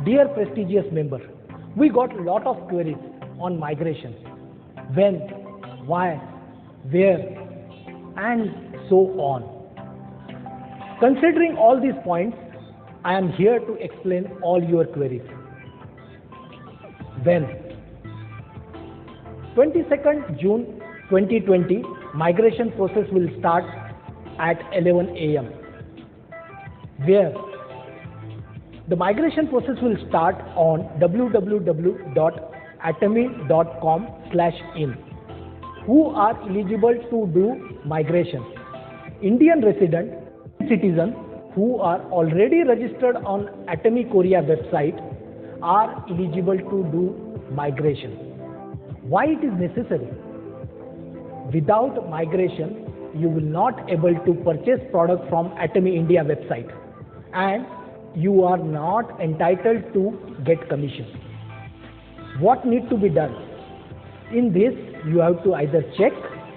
Dear prestigious member, we got a lot of queries on migration. When, why, where, and so on. Considering all these points, I am here to explain all your queries. When? 22nd June 2020, migration process will start at 11 a.m. Where? The migration process will start on www.atomy.com/in. Who are eligible to do migration? Indian resident, citizens who are already registered on Atomy Korea website are eligible to do migration. Why it is necessary? Without migration, you will not able to purchase product from Atomy India website, and you are not entitled to get commission. What need to be done? In this, you have to either check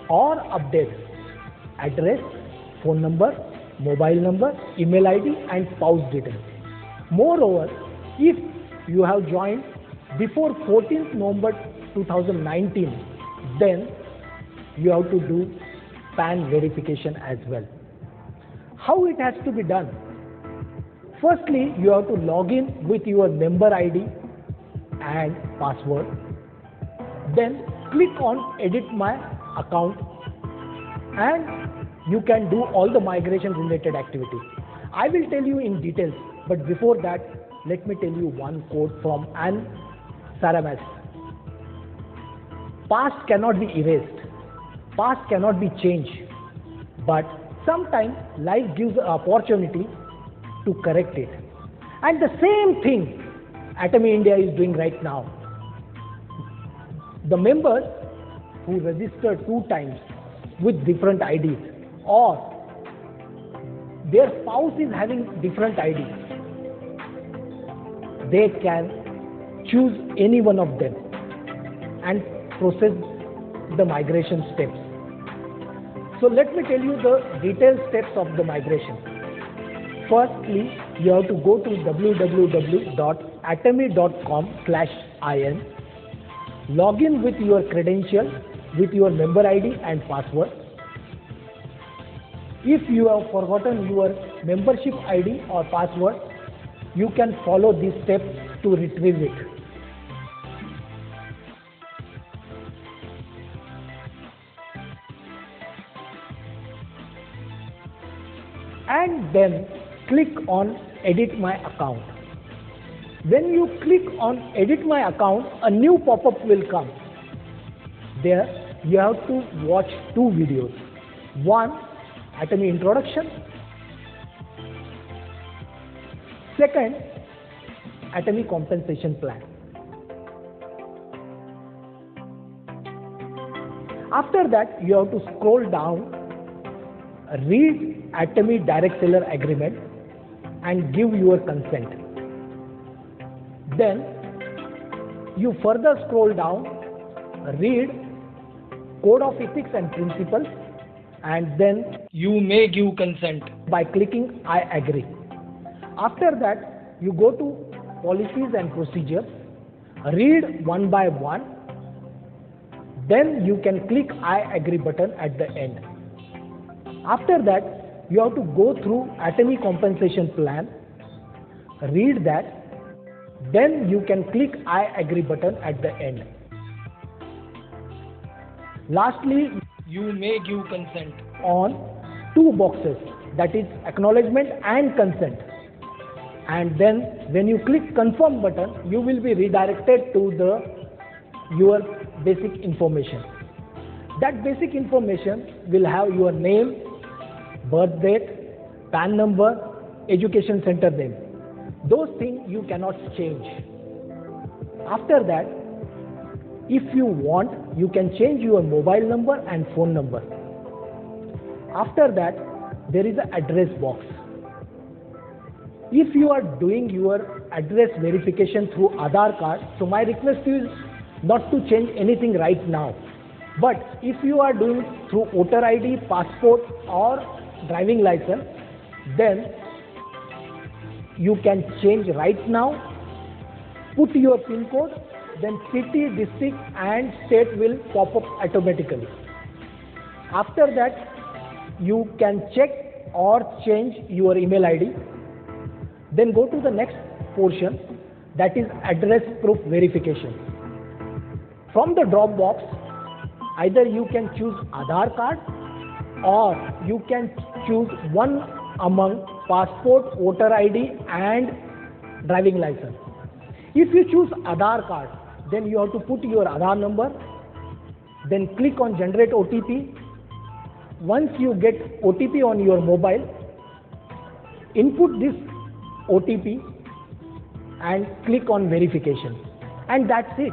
or update address, phone number, mobile number, email ID and spouse details. Moreover, if you have joined before 14th November 2019, then you have to do PAN verification as well. How it has to be done? Firstly, you have to log in with your member ID and password. Then click on edit my account and you can do all the migration related activities. I will tell you in details, but before that, let me tell you one quote from Anne Saramas. Past cannot be erased, past cannot be changed, but sometimes life gives an opportunity to correct it. And the same thing Atomy India is doing right now. The members who registered 2 times with different IDs, or their spouse is having different IDs, they can choose any one of them and process the migration steps. So let me tell you the detailed steps of the migration. Firstly, you have to go to www.atomy.com/in, log in with your credential, with your member ID and password. If you have forgotten your membership ID or password, you can follow these steps to retrieve it. And then click on edit my account. When you click on edit my account, a new pop-up will come. There you have to watch 2 videos. One, Atomy introduction. Second, Atomy compensation plan. After that, you have to scroll down, read Atomy direct seller agreement and give your consent. Then you further scroll down, read code of ethics and principles, and then you may give consent by clicking I agree. After that, you go to policies and procedures, read one by one, then you can click I agree button at the end. After that, you have to go through Atomy compensation plan, read that, then you can click I agree button at the end. Lastly, you may give consent on 2 boxes, that is acknowledgement and consent. And then when you click confirm button, you will be redirected to your basic information. That basic information will have your name, birth date, PAN number, education center name. Those things you cannot change. After that, if you want, you can change your mobile number and phone number. After that, there is an address box. If you are doing your address verification through Aadhaar card, so my request is not to change anything right now. But if you are doing through voter ID, passport or driving license, then you can change right now Put your PIN code, then city, district and state will pop up automatically. After that, you can check or change your email ID. Then go to the next portion, that is address proof verification. From the drop box, either you can choose Aadhaar card or you can choose one among passport, voter ID and driving license. If you choose Aadhaar card, then you have to put your Aadhaar number, then click on generate OTP. Once you get OTP on your mobile, input this OTP and click on verification. And that's it.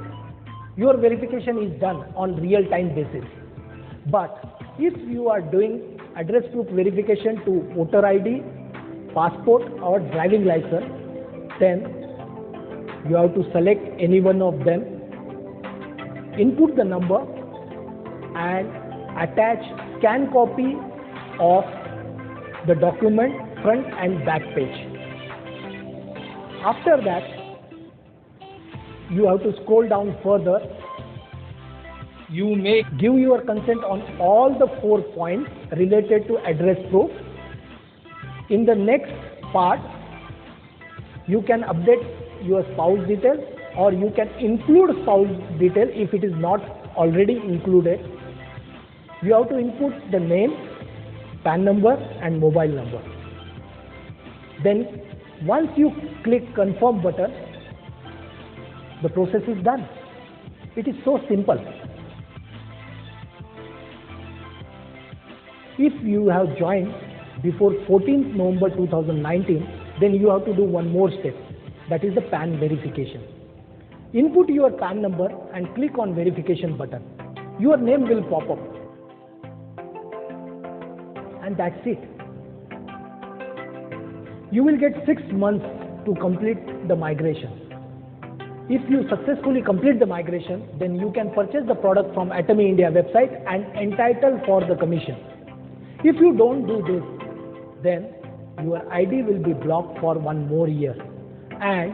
Your verification is done on real-time basis. But if you are doing address proof verification to voter ID, passport or driving license, then you have to select any one of them, input the number and attach scan copy of the document front and back page. After that, you have to scroll down further. You may give your consent on all the 4 points related to address proof. In the next part, you can update your spouse details or you can include spouse detail if it is not already included. You have to input the name, PAN number and mobile number. Then once you click confirm button, the process is done. It is so simple. If you have joined before 14th November 2019, then you have to do one more step, that is the PAN verification. Input your PAN number and click on verification button. Your name will pop up. And that's it. You will get 6 months to complete the migration. If you successfully complete the migration, then you can purchase the product from Atomy India website and entitle for the commission. If you don't do this, then your ID will be blocked for 1 more year and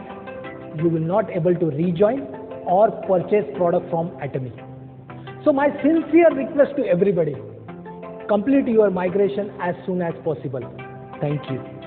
you will not able to rejoin or purchase product from Atomy. So my sincere request to everybody, complete your migration as soon as possible. Thank you.